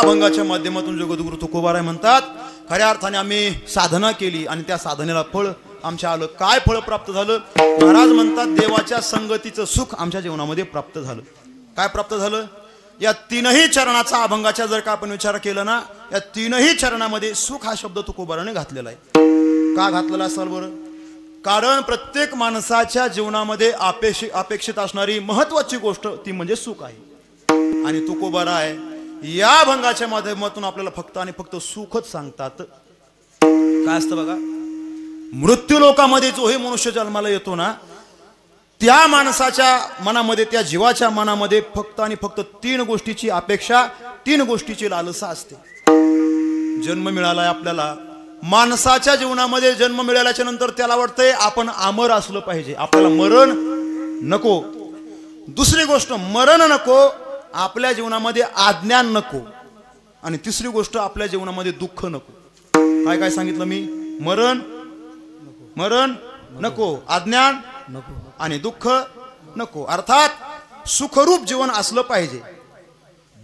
अभंगाच्या माध्यमातून जगद्गुरु तुकोबाराय म्हणतात, खऱ्या अर्थाने आम्ही साधना केली आणि त्या साधनेला फळ आमच्या आलं. काय फळ प्राप्त झालं? महाराज म्हणतात, देवाच्या संगतीचं सुख आमच्या जीवनामध्ये प्राप्त झालं. काय प्राप्त झालं? या तीनही चरणाचा अभंगाच्या जर का आपण विचार केला ना, या तीनही चरणामध्ये सुख हा शब्द तुकोबाराने घातलेला आहे. का घातलेला असाल बरं? कारण प्रत्येक माणसाच्या जीवनामध्ये अपेक्षित असणारी महत्वाची गोष्ट ती म्हणजे सुख आहे. आणि तुकोबाराय या अभंगाच्या माध्यमातून आपल्याला फक्त आणि फक्त सुखच सांगतात. काय असतं बघा, मृत्यू लोकामध्ये जोही मनुष्य जन्माला येतो ना, त्या माणसाच्या मनामध्ये, त्या जीवाच्या मनामध्ये फक्त आणि फक्त तीन गोष्टीची अपेक्षा, तीन गोष्टीची लालसा असते. जन्म मिळालाय आपल्याला, माणसाच्या जीवनामध्ये जन्म मिळाल्याच्या नंतर त्याला वाटतंय आपण अमर असलं पाहिजे, आपल्याला मरण नको. दुसरी गोष्ट मरण नको, आपल्या जीवनामध्ये अज्ञान नको. आणि तिसरी गोष्ट आपल्या जीवनामध्ये दुःख नको. काय काय सांगितलं मी? मरण नको, अज्ञान नको आणि दुःख नको. अर्थात सुखरूप जीवन असलं पाहिजे,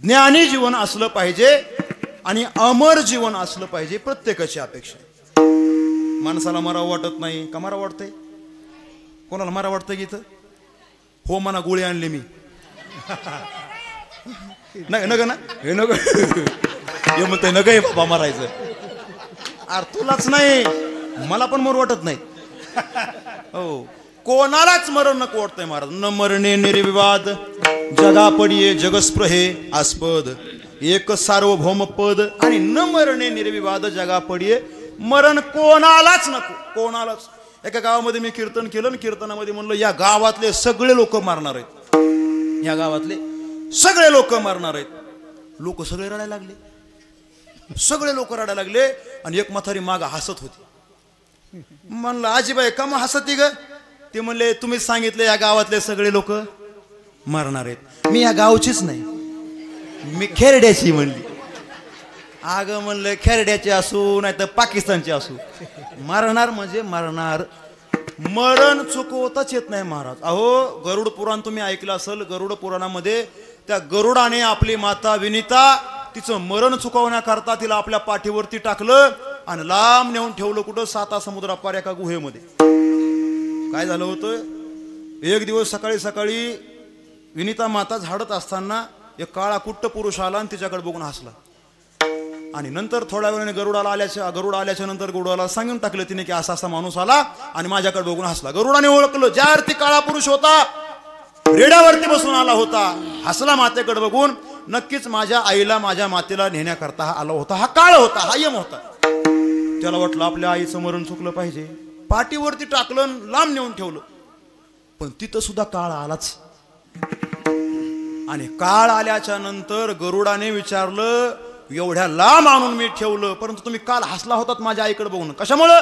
ज्ञानी जीवन असलं पाहिजे आणि अमर जीवन असलं पाहिजे. प्रत्येकाची अपेक्षा. माणसाला मरावं वाटत नाही का? मरावं वाटतंय. कोणाला मरावं वाटतं की इथं? हो म्हणा, गोळी आणली मी. नग ना हे नको हे म्हणतंय नग हे बाबा मारायचं. अरे तुलाच नाही, मला पण मरू वाटत नाही. हो, कोणालाच मरण नको वाटतंय महाराज. न मरणे निर्विवाद जगा पडिये जगस्पृहे आस्पद एक सार्वभौम पद. आणि न मरणे निर्विवाद जगा पडिये, मरण कोणालाच नको, कोणालाच. एका गावामध्ये मी कीर्तन केलं आणि कीर्तनामध्ये म्हणलं, या गावातले सगळे लोक मारणार आहेत, या गावातले सगळे लोक मारणार आहेत. लोक सगळे रडायला लागले, सगळे लोक रडायला लागले. आणि एक म्हातारी माग हसत होती. म्हणलं, आजीबाई का मग हसती ग? ते म्हणले, तुम्ही सांगितले या गावातले सगळे लोक मारणार आहेत. मी या गावचीच नाही, मी खेरड्याची म्हणली. अग म्हणलं, खेरड्याचे असू नाही तर पाकिस्तानचे असू, मारणार म्हणजे मारणार. मरण चुकवताच येत नाही महाराज. अहो, गरुड पुराण तुम्ही ऐकलं असेल. गरुड पुराणामध्ये त्या गरुडाने आपली माता विनिता, तिचं मरण चुकवण्याकरता तिला आपल्या पाठीवरती टाकलं आणि लांब नेऊन ठेवलं. कुठं? 7 समुद्रापार एका गुहेमध्ये. काय झालं होतं, एक दिवस सकाळी सकाळी विनिता माता झाडत असताना एक काळा कुट्ट पुरुष आला आणि तिच्याकडे बघून हसला. आणि नंतर थोड्या वेळाने गरुड आल्याच्या नंतर गरुडाला सांगून टाकलं तिने की असा असा माणूस आला आणि माझ्याकडे बघून हसला. गरुडाने ओळखलं, ज्या अर्थी काळा पुरुष होता, रेड्यावरती बसून आला होता, हसला मातेकडे बघून. नक्कीच माझ्या आईला, माझ्या मातेला नेण्याकरता हा आला होता, हा काळ होता, हा यम होता. त्याला वाटलं आपल्या आईचं मरण चुकलं पाहिजे, पाठीवरती टाकलं, लांब नेऊन ठेवलं. पण तिथं सुद्धा काळ आलाच. आणि काळ आल्याच्या नंतर गरुडाने विचारलं, एवढ्या लांब आणून मी ठेवलं, परंतु तुम्ही काल हसला होतात माझ्या आईकडे बघून, कशामुळं?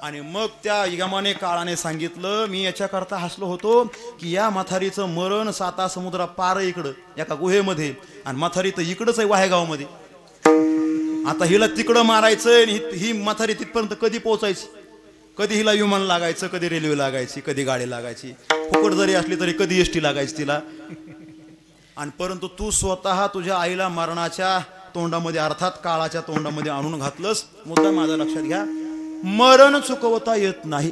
आणि मग त्या यमाने काळाने सांगितलं, मी याच्याकरता हसलो होतो की या म्हातारीचं मरण 7 समुद्रा पार इकडं एका गुहेमध्ये, आणि म्हातारी तर इकडंच आहे वाहेगावमध्ये. आता हिला तिकडं मारायचं, ही म्हातारी तिथपर्यंत कधी पोहोचायची? कधी हिला विमान लागायचं, कधी रेल्वे लागायची, कधी गाडी लागायची, फुकट जरी असली तरी कधी एसटी लागायची तिला. आणि परंतु तू स्वतः तुझ्या आईला मरणाच्या तोंडामध्ये, अर्थात काळाच्या तोंडामध्ये आणून घातलंस. मुद्दा माझ्या लक्षात घ्या, मरण चुकवता येत नाही.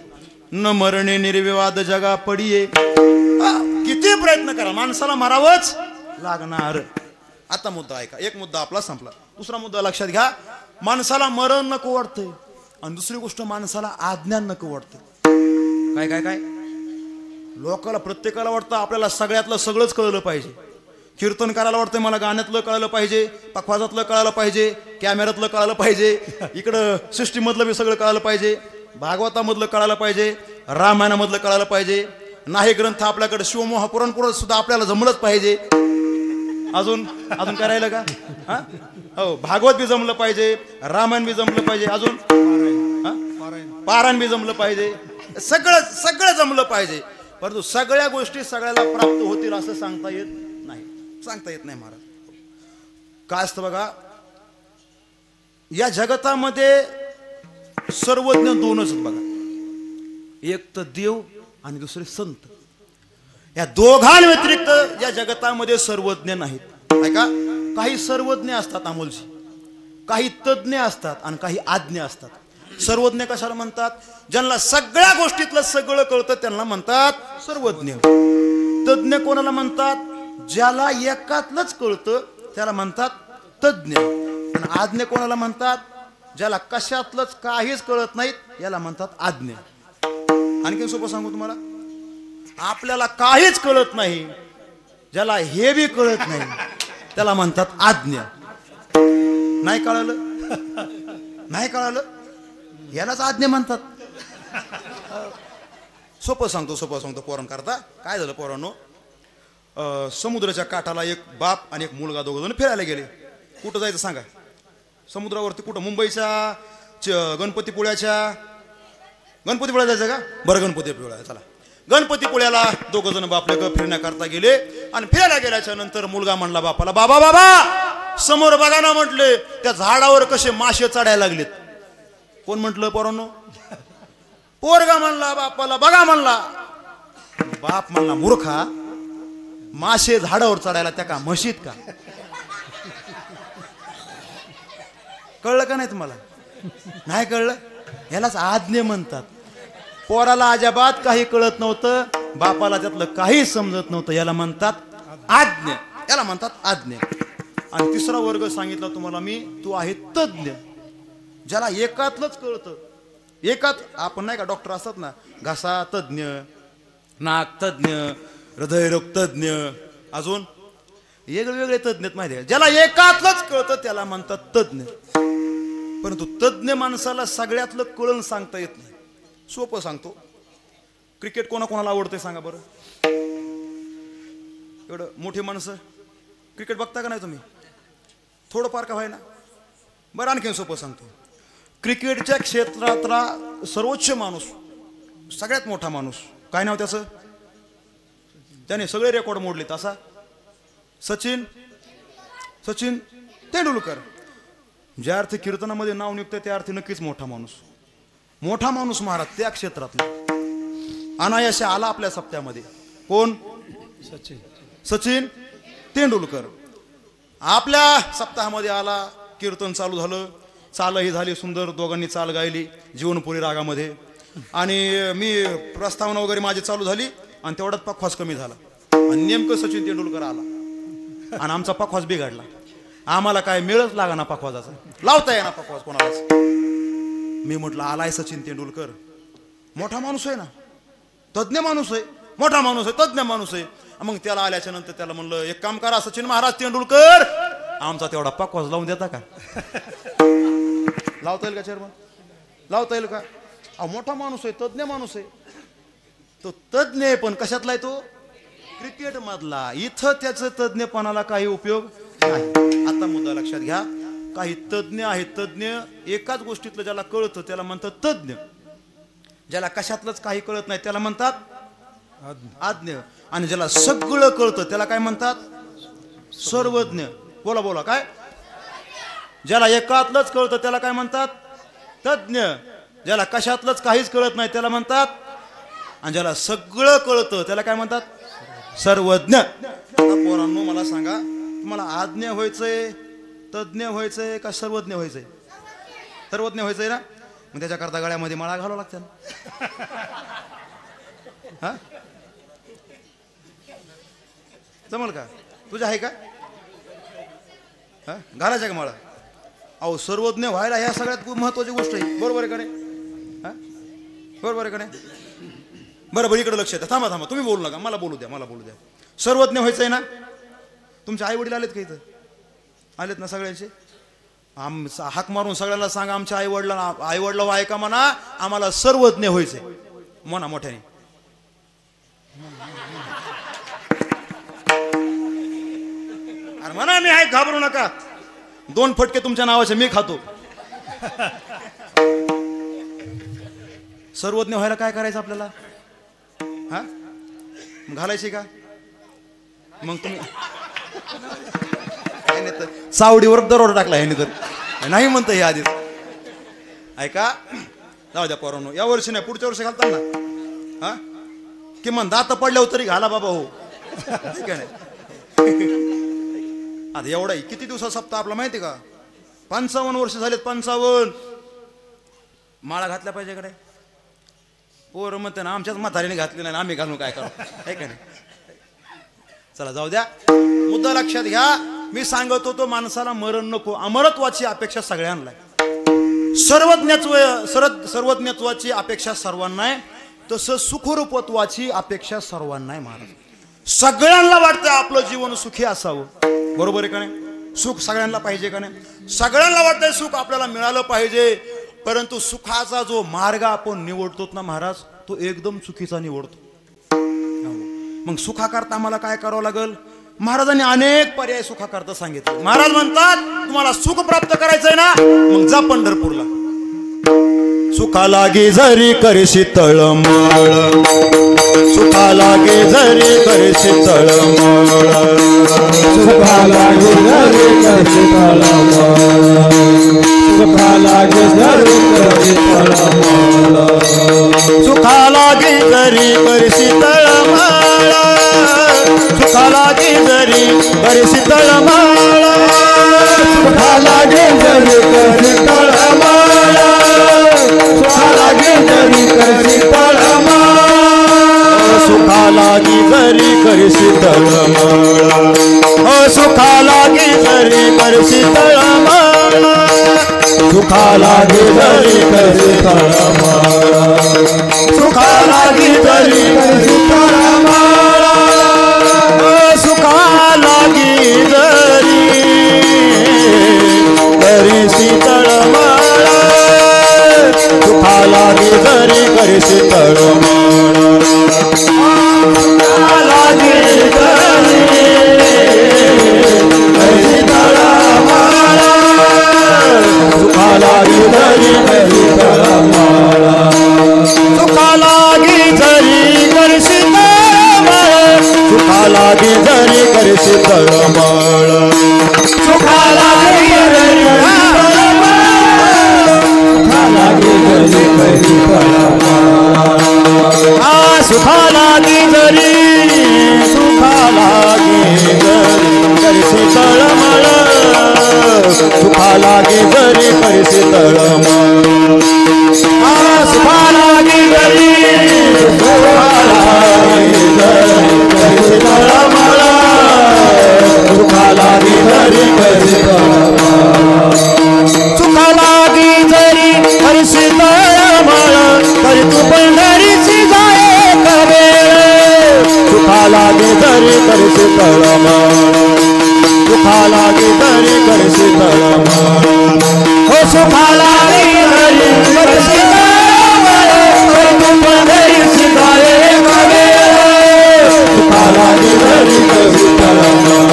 न मरणे निर्विवाद जगा पडिये. किती प्रयत्न करा, माणसाला मरावंच लागणार. आता मुद्दा ऐका, एक मुद्दा आपला संपला. दुसरा मुद्दा लक्षात घ्या, माणसाला मरण नको वाटतंय आणि दुसरी गोष्ट माणसाला अज्ञान नको वाटतं. काय काय काय लोकाला, प्रत्येकाला वाटतं आपल्याला सगळ्यातलं सगळंच कळलं पाहिजे. कीर्तन करायला वाटतंय मला गाण्यातलं कळायला पाहिजे, पखवाजातलं कळायला पाहिजे, कॅमेऱ्यातलं कळायला पाहिजे, इकडं सृष्टीमधलं बी सगळं कळायला पाहिजे, भागवतामधलं कळायला पाहिजे, रामायणामधलं कळायला पाहिजे. नाही ग्रंथ आपल्याकडे शिवमोहा पुराण सुद्धा आपल्याला जमलंच पाहिजे. अजून अजून करायला का? हो, भागवत बी जमलं पाहिजे, रामायण बी जमलं पाहिजे, अजून पारायण बी जमलं पाहिजे, सगळं सगळं जमलं पाहिजे. परंतु सगळ्या गोष्टी सगळ्याला प्राप्त होतील असं सांगता येत नाही, सांगता येत नाही महाराज. काय असतं बघा, या जगतामध्ये सर्वज्ञ दोनच आहेत बघा, एक तर देव आणि दुसरे संत. या दोघांव्यतिरिक्त या जगतामध्ये सर्वज्ञ नाहीत. ऐका, काही सर्वज्ञ असतात अमोलजी, काही तज्ज्ञ असतात आणि काही आज्ञ असतात. सर्वज्ञ कशाला म्हणतात? ज्यांना सगळ्या गोष्टीतलं सगळं कळतं त्यांना म्हणतात सर्वज्ञ. तज्ज्ञ कोणाला म्हणतात? ज्याला एकातलंच कळतं त्याला म्हणतात तज्ज्ञ. आणि आज्ञ कोणाला म्हणतात? ज्याला कशातलंच काहीच कळत नाहीत याला म्हणतात आज्ञ. आणखी सोपं सांगू तुम्हाला, आपल्याला काहीच कळत नाही, ज्याला हे बी कळत नाही त्याला म्हणतात आज्ञ. नाही कळालं? नाही कळालं? यालाच आज्ञा म्हणतात. सोपं सांगतो पोरांकरता. काय झालं पोरांनो, समुद्राच्या काठाला एक बाप आणि एक मुलगा दोघं जण फिरायला गेले. कुठं जायचं सांगा? समुद्रावरती. कुठं? मुंबईच्या गणपतीपुळ्याच्या जायचं का? बरं, गणपतीपुळ्या. चला, गणपतीपुळ्याला दोघं जण बाप लेकं फिरण्याकरता गेले. आणि फिरायला गेल्याच्या नंतर मुलगा म्हणला बापाला, बाबा बाबा समोर बघा ना, म्हटले त्या झाडावर कसे मासे चढायला लागलेत. कोण म्हटलं पोरांनो? पोरगा म्हणला बापाला, बघा म्हणला. बाप म्हणला, मूर्खा, मासे झाडावर चढायला त्या का म्हशीत का? कळलं का नाही तुम्हाला? नाही कळलं? यालाच आज्ञा म्हणतात. पोराला अजाबात काही कळत नव्हतं, बापाला त्यातलं काही समजत नव्हतं, याला म्हणतात आज्ञा. याला म्हणतात आज्ञा. आणि तिसरा वर्ग सांगितला तुम्हाला मी, तो आहे तज्ज्ञ. ज्याला एकातलंच कळतं. एकात आपण नाही का डॉक्टर असतात ना, घसा तज्ज्ञ, नाक तज्ज्ञ, हृदयरोग तज्ज्ञ, अजून वेगवेगळे तज्ज्ञ माहिती आहे. ज्याला एकातलंच कळतं त्याला म्हणतात तज्ज्ञ. परंतु तज्ज्ञ माणसाला सगळ्यातलं कळून सांगता येत नाही. सोपं सांगतो, क्रिकेट कोणाकोणाला आवडते सांगा बरं? एवढं मोठी माणसं क्रिकेट बघता का नाही तुम्ही? थोडंफार का व्हायना. बरं, आणखीन सोपं सांगतो, क्रिकेटच्या क्षेत्रातला सर्वोच्च माणूस, सगळ्यात मोठा माणूस, काय नाव त्याचं? त्याने सगळे रेकॉर्ड मोडले. तसा सचिन तेंडुलकर. ज्या अर्थी कीर्तनामध्ये नाव निघतं त्या अर्थी नक्कीच मोठा माणूस. मोठा माणूस महाराज त्या क्षेत्रातला अनायासे आला आपल्या सप्त्यामध्ये. कोण? सचिन तेंडुलकर आपल्या सप्ताहामध्ये आला. कीर्तन चालू झालं, चालही झाली सुंदर, दोघांनी चाल गायली जीवनपुरी रागामध्ये. आणि मी प्रस्तावना वगैरे माझी चालू झाली आणि तेवढाच पखवाज कमी झाला. आणि नेमकं सचिन तेंडुलकर आला आणि आमचा पखवाज बिघडला. आम्हाला काय मिळच लागा ना पखवाजाचा, लावता येणार पखवाज कोणालाच. मी म्हटलं आलाय सचिन तेंडुलकर, मोठा माणूस आहे ना, तज्ज्ञ माणूस आहे, मोठा माणूस आहे, तज्ज्ञ माणूस आहे. मग त्याला आल्याच्या नंतर त्याला म्हणलं, एक काम करा सचिन महाराज तेंडुलकर, आमचा तेवढा पखवाज लावून देता का? लावता येईल का चेअरमन? लावता येईल का? अहो मोठा माणूस आहे, तज्ज्ञ माणूस आहे. तो तज्ज्ञ आहे पण कशातला आहे तो? क्रिकेट मधला. इथं त्याचं तज्ज्ञपणाला काही उपयोग नाही. आता मुद्दा लक्षात घ्या, काही तज्ज्ञ आहेत. तज्ज्ञ एकाच गोष्टीतलं ज्याला कळतं त्याला म्हणतात तज्ज्ञ. ज्याला कशातलंच काही कळत नाही त्याला म्हणतात आज्ञ. आणि ज्याला सगळं कळतं त्याला काय म्हणतात? सर्वज्ञ. बोला बोला काय? ज्याला एकातलंच कळतं त्याला काय म्हणतात? तज्ज्ञ. ज्याला कशातलंच काहीच कळत नाही त्याला म्हणतात, आणि ज्याला सगळं कळतं त्याला काय म्हणतात? सर्वज्ञ. आता पोरांनो मला सांगा, तुम्हाला आज्ञ व्हायचंय, तज्ज्ञ व्हायचंय का सर्वज्ञ व्हायचंय? सर्वज्ञ व्हायचंय ना? मग त्याच्याकरता गळ्यामध्ये माळा घालावं लागतं ना. हा जमल का? तुझ्या आहे का? हा घालायचं का माळा? अहो सर्वज्ञ व्हायला ह्या सगळ्यात खूप महत्वाची गोष्ट आहे. बरोबर आहे का नाही? हा बरोबर आहे का नाही? बरोबर. इकडे लक्ष द्या. थांबा थांबा, तुम्ही बोलू नका, मला बोलू द्या, मला बोलू द्या. सर्वज्ञ व्हायचंय ना? तुमचे आई वडील आलेत का इथं? आलेत ना सगळ्यांचे? हाक मारून सगळ्याला सांगा, आमच्या आई वडिला ऐका म्हणा, आम्हाला सर्वज्ञ व्हायचंय म्हणा मोठ्याने. अरे म्हणा मी आहे, घाबरू नका. 2 फटके तुमच्या नावाचे मी खातो. सर्वज्ञ व्हायला काय करायचं आपल्याला? हा घालायची का? मग तुम्ही सावडीवर दरोडा टाकला ह्याने तर नाही म्हणतं हे आधीच. ऐका, जाऊ द्या पोरांनो, या वर्षी नाही पुढच्या वर्षी घालता ना. हा किमान दात पडल्यावर तरी घाला बाबा. हो ठीक आहे. नाही आता एवढा किती दिवसात सप्ताह आपला माहिती का? 55 वर्ष झालेत. 55 माळा घातल्या पाहिजे कडे. पोरं म्हणते ना आमच्याच म्हातारीने घातली नाही, आम्ही घालून काय करू, आहे का नाही? चला जाऊ द्या. मुद्दा लक्षात घ्या. मी सांगत होतो माणसाला मरण नको, अमरत्वाची अपेक्षा सगळ्यांना आहे. सर्वज्ञत्वाची अपेक्षा सर्वांना आहे, तसं सुखरूपत्वाची अपेक्षा सर्वांना आहे. महाराज सगळ्यांना वाटतं आपलं जीवन सुखी असावं, बरोबर आहे का नाही? सुख सगळ्यांना पाहिजे का नाही? सगळ्यांना वाटतंय सुख आपल्याला मिळालं पाहिजे, परंतु सुखाचा जो मार्ग आपण निवडतो ना महाराज, तो एकदम चुकीचा निवडतो. मग सुखाकरता आम्हाला काय करावं लागेल? महाराजांनी अनेक पर्याय सुखाकरता सांगितले. महाराज म्हणतात तुम्हाला सुख प्राप्त करायचंय ना, मग जा पंढरपूरला. सुखा लागे जरी करशी तळमळ, सुखा लागे जरी करशी तळमळ, सुखा लागे जरी करशी तळमळ, सुखा लागे जरी करशी तळमळ, सुखा लागे जरी करशी तळमळ, सुखा लागे जरी करशी तळमळ, सुखा लागे जरी करशी तळमळ, सुखा लागे जरी करशी तळमळ, सुखा लागे जरी करशी तळमळ, सुखा लागे जरी करशी तळमळ, सुखा लागे जरी करशी तळमळ, सुखा लागे जरी करशी तळमळ, सुखा लागे जरी करशी तळमळ, सुखा लागे जरी करशी तळमळ, सुखा लागे जरी करशी तळमळ, सुखा लागे जरी करशी तळमळ, सुखा लागे जरी करशी तळमळ, सुखा लागे जरी करशी तळमळ, सुखा लागे जरी सुखा लागे जरी, सुखा लागे जरी करशी तळमळ, सुखा लागे जरी करशी तळमळ, सुखा लागे जरी, सुखा लागे जरी करशी तळमळ, सुखा लागे जरी करशी तळमळ, सुखा लागे जरी करशी तळमळ, तरी तू पंढरीची जाय कवेळ, सुखा लागे जरी करशी तळमळ, सुखा लागे जरी करशी तळमळ, हो सुखा लागे जरी करशी तळमळ, तरी तू पंढरीची जाय कवेळ, सुखा लागे जरी करशी तळमळ,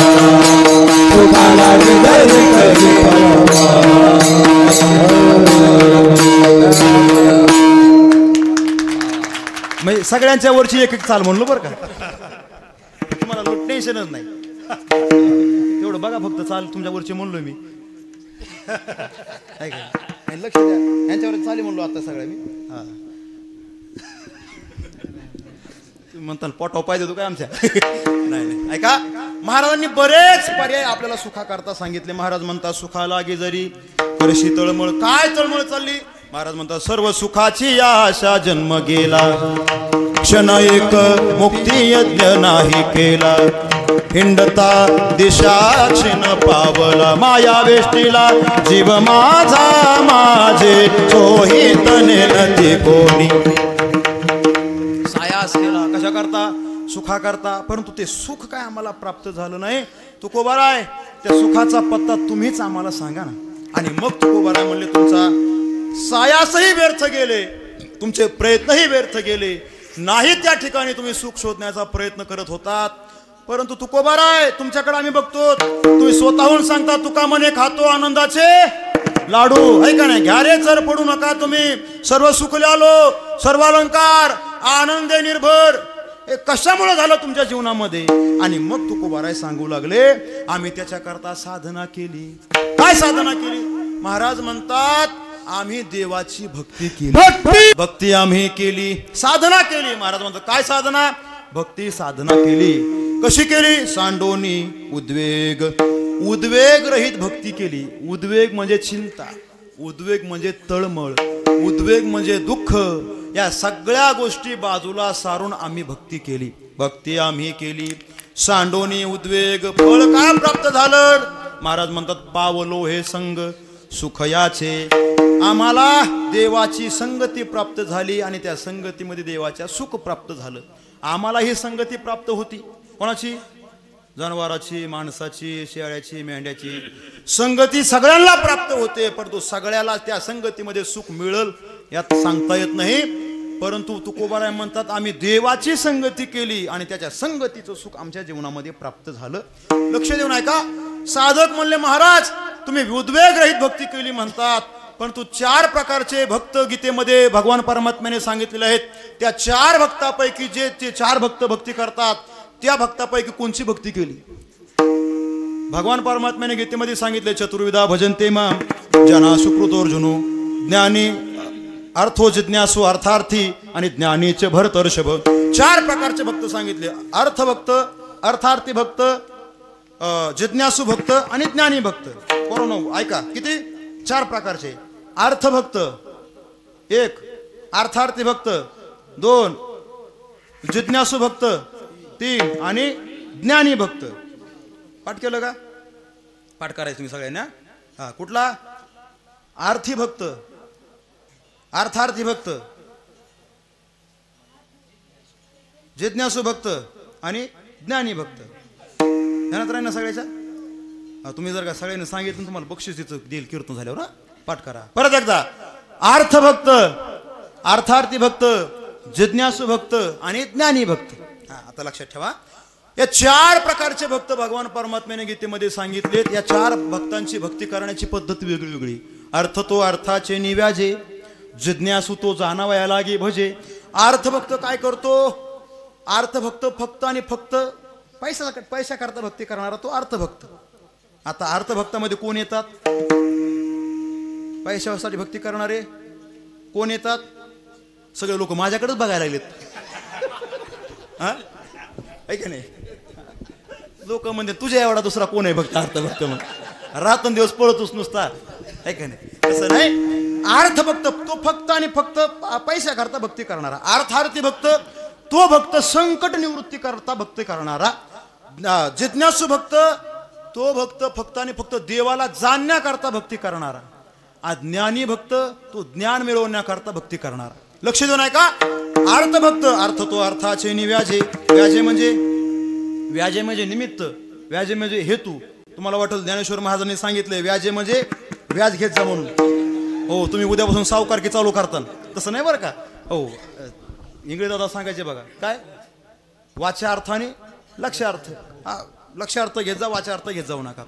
सुखा लागे जरी करशी तळमळ. म्हणजे सगळ्यांच्या वरची एक एक चाल म्हणलो बरं का, तुम्हाला टेन्शनच नाही. तेवढं बघा फक्त चाल तुमच्या वरची म्हणलो मी. लक्ष द्या, यांच्यावर चाली म्हणलो आता सगळ्या मी. हा तुम्ही म्हणता पोटाव पाहिजे तू काय आमच्या. नाही नाही ऐका, महाराजांनी बरेच पर्याय आपल्याला सुखाकरता सांगितले. महाराज म्हणतात सुखा लागे जरी करशी तळमळ. काय तळमळ चालली? महाराज म्हणतात सर्व सुखाची आशा जन्म गेला, क्षण एक मुक्ती यज्ञ नाही केला, हिंडता दिशा क्षीण पावला, माया वेष्टीला जीव माझा माझे सोहित नेलती कोणी. सायास केला कशा करता? सुखा करता. परंतु ते सुख काय आम्हाला प्राप्त झालं नाही. तुकोबाराय त्या सुखाचा पत्ता तुम्हीच आम्हाला सांगा ना. आणि मग तुकोबाराय म्हणले तुमचा सायासही व्यर्थ गेले, तुमचे प्रयत्नही व्यर्थ गेले नाही. त्या ठिकाणी तुम्ही सुख शोधण्याचा प्रयत्न करत होतात. परंतु तुकोबाराय तुमच्याकडे आम्ही बघतो, तुम्ही स्वतःहून सांगता तुका मने खातो आनंदाचे लाडू, आहे का नाही? घ्या रे चर पडू नका तुम्ही, सर्व सुखले आलो, सर्व अलंकार आनंदे निर्भर. हे कशामुळे झालं तुमच्या जीवनामध्ये? आणि मग तुकोबाराय सांगू लागले आम्ही त्याच्याकरता साधना केली. काय साधना केली? महाराज म्हणतात आम्ही देवाची भक्ती केली. भक्ती आम्ही केली, साधना केली. महाराज म्हणतात काय साधना? भक्ती साधना केली. कशी केली? सांडोनी उद्वेग उद्वेग रहित भक्ती केली. उद्वेग म्हणजे चिंता, उद्वेग म्हणजे तळमळ, उद्वेग म्हणजे दुःख, या सगळ्या गोष्टी बाजूला सारून आम्ही भक्ती केली. भक्ती आम्ही केली सांडोनी उद्वेग, फळ काय प्राप्त झालं? महाराज म्हणतात पावलो हे संग सुख याचे. आम्हाला देवाची संगती प्राप्त झाली आणि त्या संगतीमध्ये देवाच्या सुख प्राप्त झालं. आम्हाला ही संगती प्राप्त होती. कोणाची? जनावराची, माणसाची, शेळ्याची, मेंढ्याची संगती सगळ्यांना प्राप्त होते. परंतु सगळ्याला त्या संगतीमध्ये सुख मिळेल यात सांगता येत नाही. परंतु तुकोबाराय म्हणतात आम्ही देवाची संगती केली आणि त्याच्या संगतीचं सुख आमच्या जीवनामध्ये प्राप्त झालं. लक्ष देऊन ऐका. साधक म्हणले महाराज तुम्ही उद्वेग रहित भक्ती केली म्हणतात, परंतु 4 प्रकारचे भक्त गीतेमध्ये भगवान परमात्म्याने सांगितलेले आहेत. त्या 4 भक्तापैकी जे ते 4 भक्त भक्ती करतात त्या भक्तापैकी कोणची भक्ती केली? भगवान परमात्म्याने गीतेमध्ये सांगितले चतुर्विधा भजन्ते मां जना सुकृतोर्जुनो, ज्ञानी अर्थो जिज्ञासु अर्थार्थी आणि ज्ञानीच भरतर्षभ. 4 प्रकारचे भक्त सांगितले. अर्थभक्त, अर्थार्थी भक्त, जिज्ञासू भक्त आणि ज्ञानी भक्त. बरोबर ऐका किती 4 प्रकारचे. अर्थभक्त 1, अर्थार्थी भक्त 2, जिज्ञासू भक्त 3 आणि ज्ञानी भक्त. पाठ केलं का? पाठ करायचं तुम्ही सगळ्यांना. हा कुठला? आर्थी भक्त, अर्थार्थी भक्त, जिज्ञासू भक्त आणि ज्ञानी भक्त. ध्यानात राहील ना सगळ्याच्या? तुम्ही जर का सगळ्यांनी सांगितलं तुम्हाला बक्षीस देईल कीर्तन झाल्यावर. पाठ करा परत एकदा. अर्थभक्त, अर्थार्थी भक्त, जिज्ञासू भक्त आणि ज्ञानी भक्त. आता लक्षात ठेवा या 4 प्रकारचे भक्त भगवान परमात्म्याने गीतेमध्ये सांगितलेत. या 4 भक्तांची भक्ती करण्याची पद्धत वेगळी वेगळी. अर्थ तो अर्थाचे निव्याजे, जिज्ञासू तो जाणावया लागे भजे. अर्थभक्त काय करतो? अर्थभक्त फक्त आणि फक्त पैसा करता भक्ती करणारा तो अर्थभक्त. आता अर्थभक्तामध्ये कोण येतात? पैशासाठी भक्ती करणारे कोण येतात? सगळे लोक माझ्याकडेच बघायला लागलेत. हा ऐक नाही, लोक म्हणते तुझ्या एवढा दुसरा कोण आहे भक्त अर्थभक्त म्हणून रात्रंदिवस पळतोस नुसता. ऐक नाही, तसं नाही. अर्थभक्त तो फक्त आणि फक्त पैसा करता भक्ती करणारा. अर्थार्थी भक्त तो भक्त संकट निवृत्ती करता भक्ती करणारा. जिज्ञासू भक्त तो भक्त फक्त आणि फक्त देवाला जाणण्याकरता भक्ती करणारा. ज्ञानी भक्त तो ज्ञान मिळवण्याकरता भक्ती करणारा. लक्ष देऊन ऐका. अर्थभक्त अर्थ तो अर्थाचे निव्याजे. व्याजे म्हणजे निमित्त, व्याजे म्हणजे हेतू. तुम्हाला वाटेल ज्ञानेश्वर महाराजांनी सांगितले व्याजे म्हणजे व्याज घेत जा म्हणून. हो तुम्ही उद्यापासून सावकारकी चालू करता तसं नाही बरं का. हो इंग्रज दादा सांगायचे बघा काय, वाच्यार्थ आणि लक्ष्यार्थ. लक्ष्यार्थ घेत जा, वाच्यार्थ घेत जाऊ नका.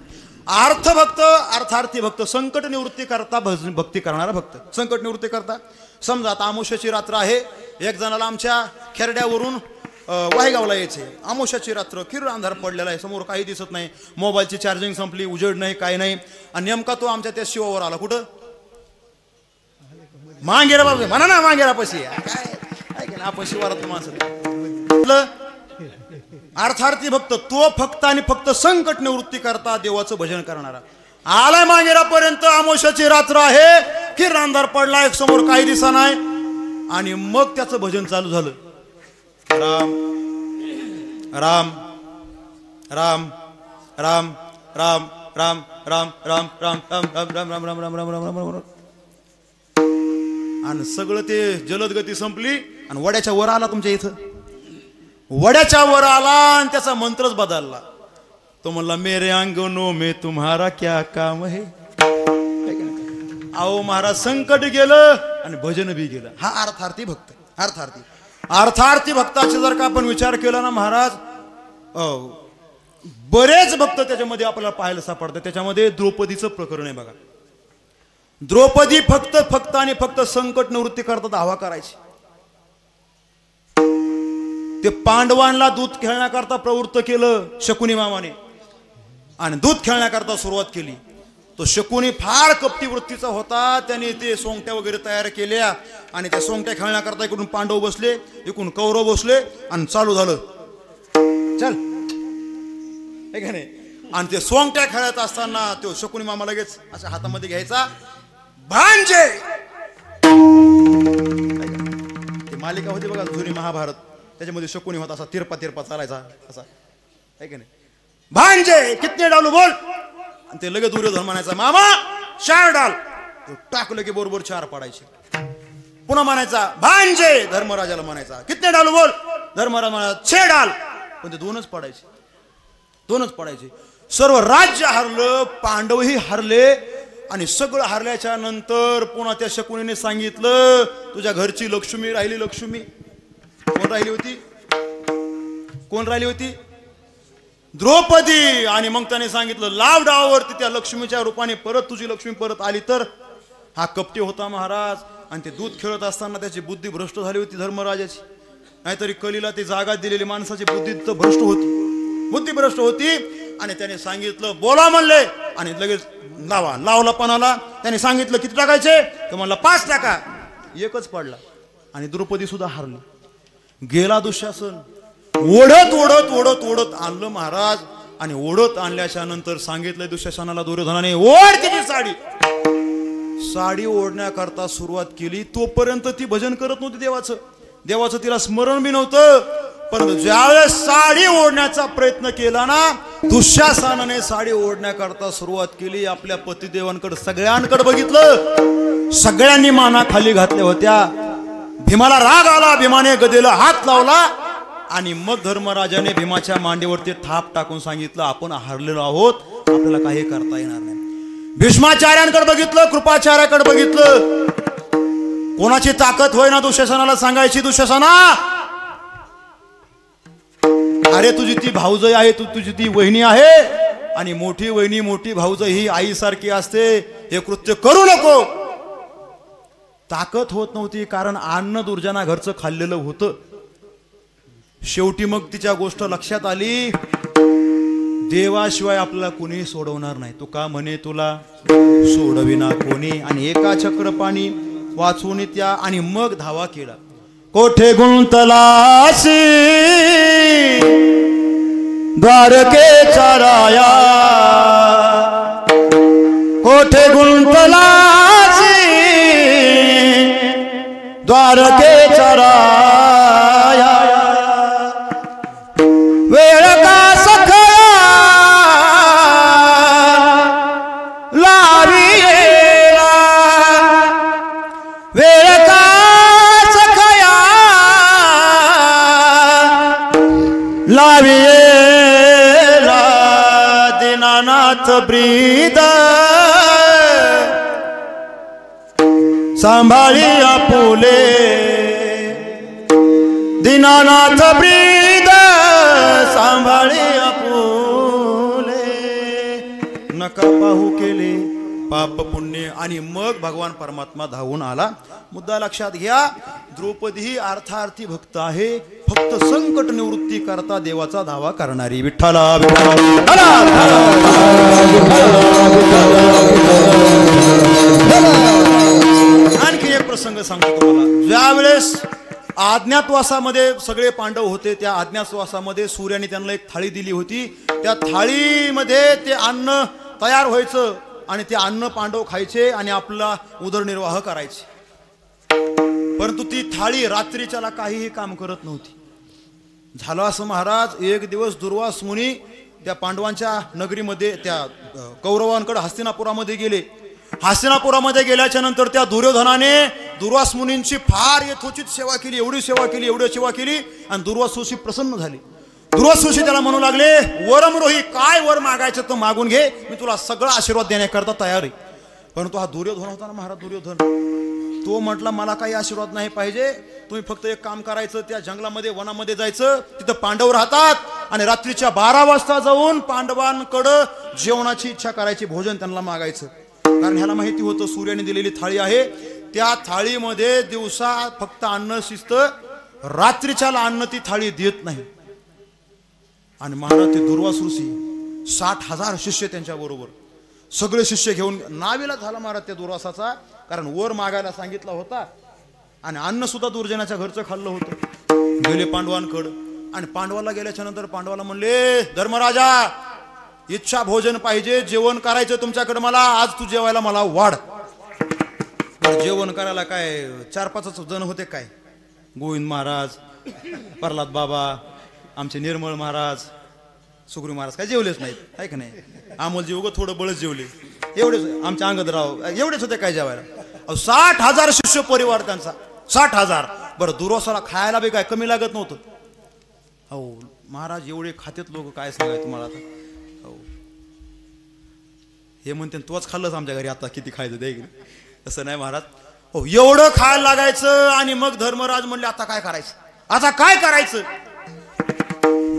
अर्थभक्त अर्थार्थी भक्त संकट निवृत्ती करता भक्ती करणारा भक्त. संकट निवृत्ती करता समजा आता अमावस्याची रात्र आहे. एक जणाला आमच्या खेरड्यावरून वाहेगावला यायचे. अमावस्याची रात्र, किर अंधार पडलेला आहे, समोर काही दिसत नाही, मोबाईलची चार्जिंग संपली, उजेड नाही, काय नाही. आणि नेमका तो आमच्या त्या शिवावर आला. कुठं? मांगेरा बाबा म्हणा ना, मांगेरा पशी काय ऐक ना, आपण शिवारात माणसं. अर्थार्थी भक्त तो फक्त आणि फक्त संकट निवृत्ती करता देवाचं भजन करणारा. आलाय मांगेरापर्यंत, अमावस्याची रात्र आहे, किर अंधार पडलाय, समोर काही दिसा नाही, आणि मग त्याचं भजन चालू झालं. राम राम राम राम राम राम राम राम राम राम राम राम राम राम राम राम राम राम राम. आणि सगळं ते जलदगती संपली आणि वड्याच्या वर आला. तुमच्या इथं वड्याच्या वर आला आणि त्याचा मंत्रच बदलला. तो म्हणला मेरे अंगनो में तुम्हारा क्या काम है. आओ महाराज संकट गेलं आणि भजन बी गेलं. हा अर्थार्थी भक्त. अर्थार्थी भक्ताचे जर का आपण विचार केला ना महाराज, बरेच भक्त त्याच्यामध्ये आपल्याला पाहायला सापडतात. त्याच्यामध्ये द्रौपदीचं प्रकरण आहे बघा. द्रौपदी फक्त आणि फक्त संकट निवृत्ती करतात हवा करायची. ते पांडवांना दूध खेळण्याकरता प्रवृत्त केलं शकुनी मामाने आणि दूध खेळण्याकरता सुरुवात केली. तो शकुनी फार कपटी वृत्तीचा होता. त्याने ते सोंगट्या वगैरे तयार केल्या आणि त्या सोंगट्या खेळण्याकरता इकडून पांडव बसले, इकडून कौरव बसले आणि चालू झालं. चल हे का नाही, आणि ते सोंगट्या खेळत असताना तो शकुनी मामा लगेच अशा हातामध्ये घ्यायचा, भांजे. ती मालिका होती बघा जुनी महाभारत, त्याच्यामध्ये शकुनी होता असा तिरपा तिरपा चालायचा असा, आहे की नाही. भांजे कितने डालू बोल. आणि ते लगेच दुर्योधन म्हणायचा मामा 4 डाल. तो टाकलं की बरोबर 4 पडायचे. पुन्हा म्हणायचा भांजे, धर्मराजाला म्हणायचा कितने डालू बोल. धर्मराज म्हणायचा 6 डाल. पण ते 2च पडायचे, 2च पडायचे. सर्व राज्य हरलं, पांडवही हरले. आणि सगळं हरल्याच्या नंतर पुन्हा त्या शकुनीने सांगितलं तुझ्या घरची लक्ष्मी राहिली. लक्ष्मी कोण राहिली होती, कोण राहिली होती, द्रौपदी. आणि मग त्याने सांगितलं लाव डावावरती त्या लक्ष्मीच्या रूपाने परत तुझी लक्ष्मी परत आली तर. हा कपटी होता महाराज. आणि ते दूध खेळत असताना त्याची बुद्धी भ्रष्ट झाली होती धर्मराजाची. नाहीतरी कलीला ती जागा दिलेली माणसाची बुद्धी तर भ्रष्ट होती, बुद्धी भ्रष्ट होती. आणि त्याने सांगितलं बोला म्हणले, आणि लगेच लावा. लावला पणाला. त्याने सांगितलं किती टाकायचे, तर म्हणला 5 टाका. 1च पडला. आणि द्रौपदी सुद्धा हारली. गेला दुःशासन. ओढत ओढत ओढत ओढत आणलं महाराज. आणि ओढत आणल्याच्या नंतर सांगितलं दुःशासनाला दुर्योधनाने ओढ तिची साडी. साडी ओढण्याकरता सुरुवात केली. तोपर्यंत ती भजन करत नव्हती देवाचं, देवाचं तिला स्मरण बी नव्हतं. परंतु ज्यावेळेस साडी ओढण्याचा प्रयत्न केला ना, दुःशासनाने साडी ओढण्याकरता सुरुवात केली. आपल्या पतिदेवांकडे सगळ्यांकडे बघितलं, सगळ्यांनी माना खाली घातल्या होत्या. भीमाला राग आला. भीमाने गदेला हात लावला. आणि मग धर्मराजाने भीमाच्या मांडीवरती थाप टाकून सांगितलं आपण हारलेलो आहोत, आपल्याला काही करता येणार नाही. भीष्माचार्यांकडे बघितलं, कृपाचार्याकडे बघितलं. कोणाची ताकद होय ना दुःशासनाला सांगायची, दुःशासना अरे तुझी ती भाऊजाई आहे, तुझी ती वहिनी आहे. आणि मोठी वहिनी मोठी भाऊजाई ही आईसारखी असते. हे कृत्य करू नको. ताकद होत नव्हती, कारण अन्न दुर्जना घरचं खाल्लेलं होतं. शेवटी मग तिच्या गोष्ट लक्षात आली, देवाशिवाय आपल्याला कोणी सोडवणार नाही. तू का म्हणे तुला सोडविना कोणी. आणि एका चक्र पाणी वाचून त्या. आणि मग धावा केला. कोठे गुंतलासी द्वारकेचा राया, कोठे गुंतलासी द्वारकेचा राया. वेळ का सखया लाविला, वेळ का सखया लाविला. दीनानाथ ब्रीद सांभाळी आपुले, दीनानाथ ब्रीद सांभाळी आपुले. नका पाहू केले पाप पुण्य. आणि मग भगवान परमात्मा धावून आला. मुद्दा लक्षात घ्या, द्रौपदी ही अर्थार्थी भक्त आहे, फक्त संकट निवृत्ती करता देवाचा धावा करणारी. विठ्ठला आणखी एक प्रसंग सांगतो तुम्हाला. ज्यावेळेस अज्ञातवासामध्ये सगळे पांडव होते, त्या अज्ञातवासामध्ये सूर्याने त्यांना एक थाळी दिली होती. त्या थाळीमध्ये ते अन्न तयार व्हायचं आणि ते अन्न पांडव खायचे आणि आपला उदरनिर्वाह करायचे. परंतु ती थाळी रात्रीच्याला काहीही काम करत नव्हती. झालं असं महाराज, एक दिवस दुर्वास मुनी त्या पांडवांच्या नगरीमध्ये त्या कौरवांकडे हस्तिनापुरामध्ये गेले. हस्तिनापुरामध्ये गेल्याच्या नंतर त्या दुर्योधनाने दुर्वास मुनींची फार यथोचित सेवा केली, एवढी सेवा केली, एवढी सेवा केली. आणि दुर्वासोशी प्रसन्न झाले. दुर्वासोशी त्याला म्हणू लागले, वरमरोही काय वर मागायचं तर मागून घे, मी तुला सगळा आशीर्वाद देण्याकरता तयार आहे. परंतु हा दुर्योधन होता ना महाराज, दुर्योधन, तो म्हटला मला काही आशीर्वाद नाही पाहिजे. तुम्ही फक्त एक काम करायचं, त्या जंगलामध्ये वनामध्ये जायचं, तिथं पांडव राहतात आणि रात्रीच्या 12 वाजता जाऊन पांडवांकडं जेवणाची इच्छा करायची, भोजन त्यांना मागायचं. कारण ह्याला माहिती होतं सूर्याने दिलेली थाळी आहे, त्या थाळीमध्ये दिवसा फक्त अन्न शिजतं, रात्रीच्याला अन्न ती थाळी देत नाही. आणि महाराज ते दुर्वास ऋषी 60,000 शिष्य त्यांच्या बरोबर, सगळे शिष्य घेऊन नावीला झाला महाराज त्या दुर्वासाचा, कारण वर मागायला सांगितला होता आणि अन्न सुद्धा दुर्जनाच्या घरचं खाल्लं होतं. गेले पांडवांकडं आणि पांडवाला गेल्याच्या नंतर पांडवाला म्हणले, धर्मराजा इच्छा भोजन पाहिजे, जेवण करायचं तुमच्याकडे मला, आज तू जेवायला मला वाढ. जेवण करायला काय 4-5 जण होते काय? गोविंद महाराज, प्रल्हाद बाबा, आमचे निर्मळ महाराज, सुग्रीव महाराज काय जेवलेच नाहीत, आहे का नाही? अमोलजी उगं थोडं बळच जेवले, एवढेच. आमचे अंगदराव एवढेच होते काय जेवायला? 60,000 शिष्य परिवार त्यांचा, 60,000. बरं, दुर्वासाला खायला बी काय कमी लागत नव्हतं. हो महाराज एवढे खातेत लोक, काय सांगाय तुम्हाला आता. हो हे म्हणते तोच खाल्लंच आमच्या घरी, आता किती खायचं दे. तसं नाही महाराज. हो एवढं खायला लागायचं. आणि मग धर्मराज म्हणले आता काय करायचं, आता काय करायचं?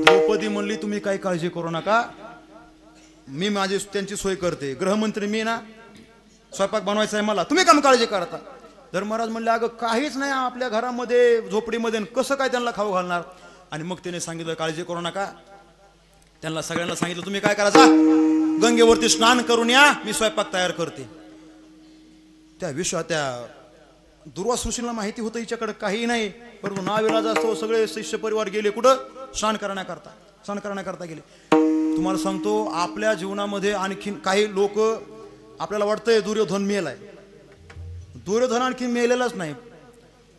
द्रौपदी म्हणली तुम्ही काही काळजी करू नका, मी माझी त्यांची सोय करते. गृहमंत्री मी ना, स्वयंपाक बनवायचा आहे मला, तुम्ही काम काळजी करता. धर्मराज म्हणले अगं काहीच नाही आपल्या घरामध्ये झोपडीमध्ये, कसं काय त्यांना खाऊ घालणार? आणि मग त्याने सांगितलं काळजी करू नका. त्यांना सगळ्यांना सांगितलं तुम्ही काय करायचं, गंगेवरती स्नान करून या, मी स्वयंपाक तयार करते. त्या दुर्वास ऋषींना माहिती होतं हिच्याकडे काही नाही, परंतु नाविलाज असतो सगळे शिष्य परिवार गेले कुठं? स्नान करण्याकरता गेले. तुम्हाला सांगतो आपल्या जीवनामध्ये आणखीन काही लोक, आपल्याला वाटतंय दुर्योधन मेलाय. दुर्योधन आणखी मेलेलाच नाही.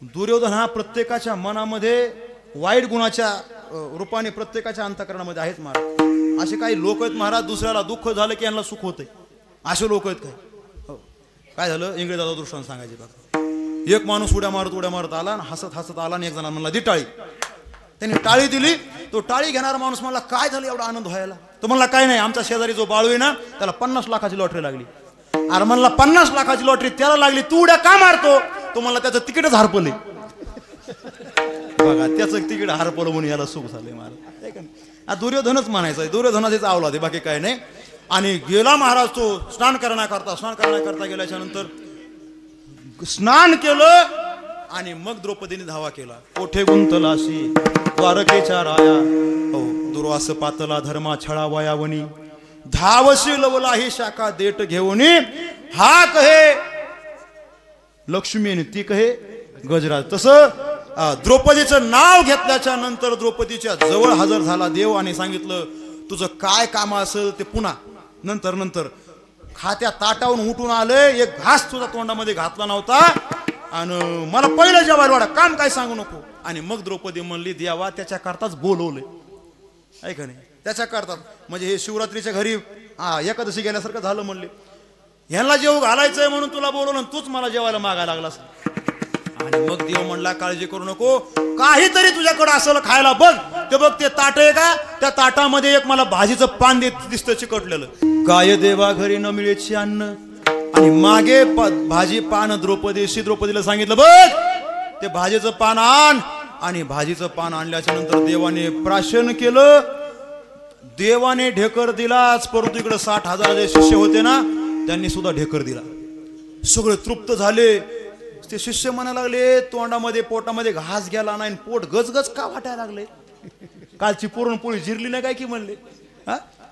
दुर्योधन हा प्रत्येकाच्या मनामध्ये वाईट गुणाच्या रूपाने प्रत्येकाच्या अंतःकरणामध्ये आहेत महाराज. असे काही लोक आहेत महाराज, दुसऱ्याला दुःख झालं की यांना सुख होतंय, असे लोक आहेत काय. काय झालं इंग्रजाचा दृष्टांत सांगायचे बघा. एक माणूस उड्या मारत आला, हसत हसत आला, आणि एक जण म्हणला दी टाळी. त्यांनी टाळी दिली. तो टाळी घेणारा माणूस म्हणला काय झालं एवढा आनंद व्हायला? तो म्हणला काय नाही, आमच्या शेजारी जो बाळू आहे ना त्याला 50 लाखाची लॉटरी लागली. अरे म्हणला 50 लाखाची लॉटरी त्याला लागली, तू उड्या का मारतो? तो म्हणला त्याचं तिकीटच हरपले. बघा त्याचं तिकीट हरपलं म्हणून याला सुख झाले महाराज. दुर्योधनच म्हणायचं, दुर्योधनाचेच आवला ते, बाकी काय नाही. आणि गेला महाराज तो स्नान करण्याकरता गेल्याच्या नंतर स्नान केलं. आणि मग द्रौपदीने धावा केला. कोठे गुंतलाशी द्वारकेच्या राया, हो दुर्वास पातला धर्मा छळा वयावनी, धावशी लवला ही शाखा देठ घेऊन, हा कहे लक्ष्मी ती कहे गजराज. तसं द्रौपदीचं नाव घेतल्याच्या नंतर द्रौपदीच्या जवळ हजर झाला देव आणि सांगितलं तुझं काय काम असेल ते पुन्हा नंतर. खात्या ताटावून उठून आले, एक घास तुझा तोंडामध्ये घातला नव्हता, आणि मला पहिलं जेवायला वाढा, काम काय सांगू नको. आणि मग द्रौपदी म्हणली देवा त्याच्या करताच बोलवले, ऐका नाही त्याच्या करतात. म्हणजे हे शिवरात्रीच्या घरी एकादशी गेल्यासारखं झालं. म्हणले ह्यांना जेव घालायचंय म्हणून तुला बोलवलं, तूच मला जेवायला मागायला लागलास. आणि मग देव म्हणला काळजी करू नको, काहीतरी तुझ्याकडे असेल खायला बघ. ते बघ ते ताट आहे का, त्या ताटामध्ये एक मला भाजीचं पान दिसतं चिकटलेलं. काय देवा घरी न मिळेची अन्न, आणि मागे भाजी पान द्रौपदीला सांगितलं बघ ते भाजीचं पान आण. आणि भाजीचं पान आणल्याच्या नंतर देवाने प्राशन केलं, देवाने ढेकर दिलाच. परंतु इकडे 60,000 जे शिष्य होते ना त्यांनी सुद्धा ढेकर दिला. सगळे तृप्त झाले. ते शिष्य म्हणायला लागले तोंडामध्ये पोटामध्ये घास गेला नाही, पोट गजगज का वाटायला लागले? कालची पुरणपोळी जिरली नाही काय की म्हणले,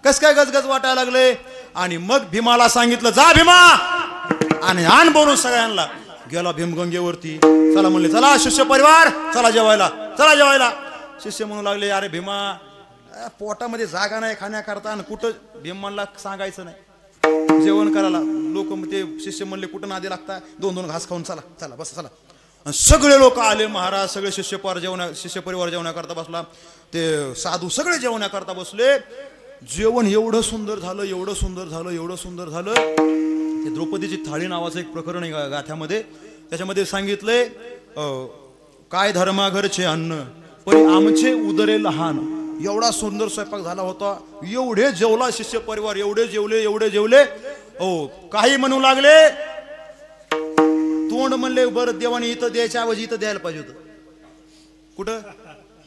कस काय गजगज वाटायला लागले? आणि मग भीमाला सांगितलं जा भीमा आणि आण बोलून सगळ्यांना. गेला भीम गंगेवरती. चला म्हणले चला शिष्य परिवार चला जेवायला. शिष्य म्हणू लागले अरे भीमा पोटामध्ये जागा नाही खाण्याकरता, आणि कुठं भीम म्हणला सांगायचं नाही जेवण करायला. लोक ते शिष्य म्हणले कुठं नादी लागता, 2-2 घास खाऊन चला बस चला. सगळे लोक आले महाराज, सगळे शिष्य परिवार जेवण्याकरता बसला. ते साधू सगळे जेवण्याकरता बसले. जेवण एवढं सुंदर झालं. ते द्रौपदीची थाळी नावाचं एक प्रकरण आहे गाथ्यामध्ये. त्याच्यामध्ये सांगितलंय काय धर्माघरचे अन्न परी आमचे उदरे लहान. एवढा सुंदर स्वयंपाक झाला होता, एवढे जेवला शिष्य परिवार, एवढे जेवले. हो काही म्हणू लागले, तोंड म्हणले बरं देवाने इथं द्यायच्या ऐवजी इथं द्यायला पाहिजे होतं. कुठं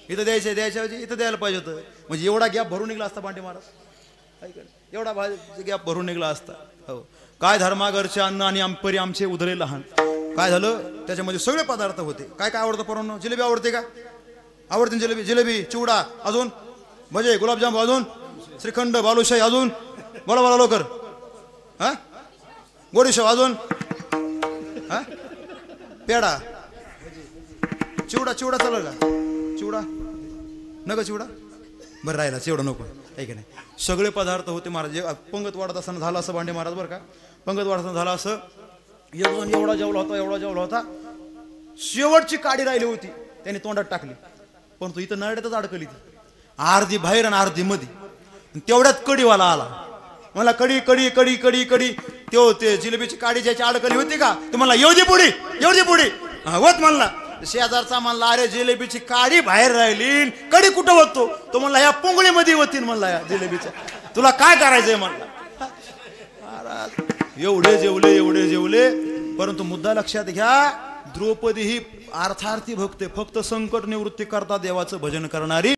इथं द्यायच्या ऐवजी इथं द्यायला पाहिजे होतं. म्हणजे एवढा गॅप भरून निघला असता पांडे महाराज, एवढा गॅप भरून निघला असता. हो काय धर्माघरचे अन्न आणि परी आमचे उदरे लहान. काय झालं त्याच्यामध्ये सगळे पदार्थ होते. काय आवडतं पोरांनो? जिलेबी आवडते का? आवडते जिलेबी, चिवडा, अजून भजे, गुलाबजाम, अजून श्रीखंड, बालुशाही, अजून बोला लवकर, गोडीशेव, अजून पेढा, चिवडा चालेल का? चिवडा नको चिवडा बरं राहिला चिवडा नको. आहे की नाही सगळे पदार्थ होते महाराज पंगत वाढत असताना झालं असं भांडे महाराज बरं का पंगत वाढताना झालं असं एवढा जेवला होता शेवटची काडी राहिली होती त्याने तोंडात टाकली पण तो इथं नरड्यातच अडकली ती अर्धी बाहेर आणि अर्धी मध्ये तेवढ्यात कडीवाला आला मला कडी ते जिलेबीची काडी ज्याची अडकली होती का ते मला येऊ दे पुढे होत म्हणला शेजारचा म्हणला अरे जिलेबीची काडी बाहेर राहिली कडी कुठं होतो तो म्हणला ह्या पोंगळीमध्ये होतील म्हणला या जिलेबीच्या तुला काय करायचंय म्हणला एवढे जेवले परंतु मुद्दा लक्षात घ्या द्रौपदी ही अर्थार्थी भक्त फक्त संकट निवृत्ती करता देवाचं भजन करणारी